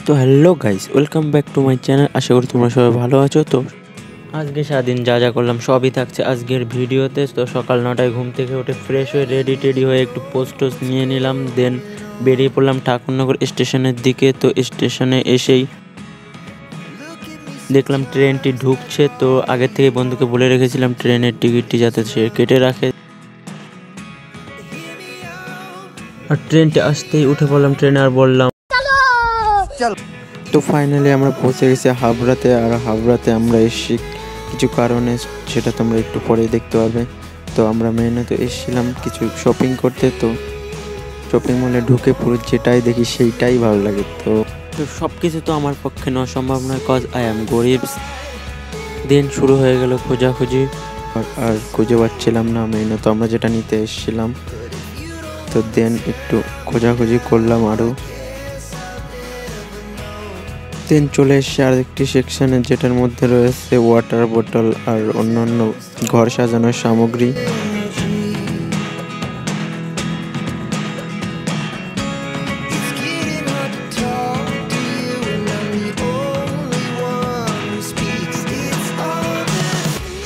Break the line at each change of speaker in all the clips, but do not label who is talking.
তো hello guys, welcome back to my channel. আশা করি তোমরা সবাই ভালো আছো। তো আজকে সারাদিন যা যা করলাম সবই থাকছে আজকের ভিডিওতে। তো সকাল 9টায় ঘুম থেকে উঠে ফ্রেশ হয়ে রেডি হয়ে একটু পোস্ট নিয়ে নিলাম, দেন বেরিয়ে পড়লাম ঠাকুরনগর স্টেশনের দিকে। তো স্টেশনে এসেই দেখলাম ট্রেনটি ঢুকছে। তো আগের থেকে বন্ধুকে বলে রেখেছিলাম ট্রেনের টিকিটটি যাতে সে কেটে রাখে। আর ট্রেনটি আসতেই উঠে পড়লাম ট্রেনে আর বললাম তো ফাইনালি আমরা পৌঁছে গেছি হাবড়াতে। আর হাবড়াতে আমরা এসেছি কিছু কারণে, সেটা তোমরা একটু পরেই দেখতে পাবে। তো আমরা মেইনত এসেছিলাম কিছু শপিং করতে। তো শপিং মলে ঢুকে পুরো যেটাই দেখি সেইটাই ভালো লাগে। তো সব কিছু তো আমার পক্ষে নেওয়া সম্ভব নয়, কজ আই অ্যাম গরিব। দিন শুরু হয়ে গেল খোঁজাখুঁজি, আর খুঁজে পাচ্ছিলাম না মেইনত আমরা যেটা নিতে এসেছিলাম। তো দেন একটু খোঁজাখুঁজি করলাম আরও, দেন চলে এসছে আর একটি সেকশনে যেটার মধ্যে রয়েছে ওয়াটার বোতল আর অন্যান্য ঘর সাজানোর সামগ্রী।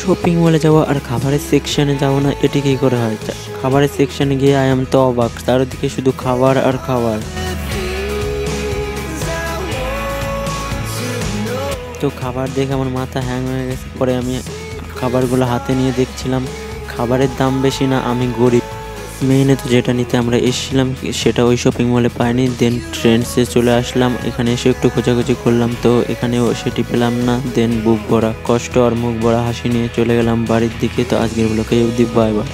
শপিং মলে যাওয়া আর খাবারের সেকশনে যাওয়া না, এটি কী করে হয়? খাবারের সেকশনে গিয়ে আই এম তো অবাক, চারিদিকে শুধু খাবার আর খাবার। তো খাবার দেখে আমার মাথা হ্যাং হয়ে গেছে। পরে আমি খাবারগুলো হাতে নিয়ে দেখছিলাম খাবারের দাম বেশি না, আমি গরিব। মেইনে তো যেটা নিতে আমরা এসেছিলাম সেটা ওই শপিং মলে পাইনি। দেন ট্রেন্ডসে চলে আসলাম, এখানে এসে একটু খোঁজাখুঁজি করলাম। তো এখানেও সেটি পেলাম না। দেন বুক ভরা কষ্ট আর মুখ ভরা হাসি নিয়ে চলে গেলাম বাড়ির দিকে। তো আজকের ব্লগে অবধি, বাই বাই।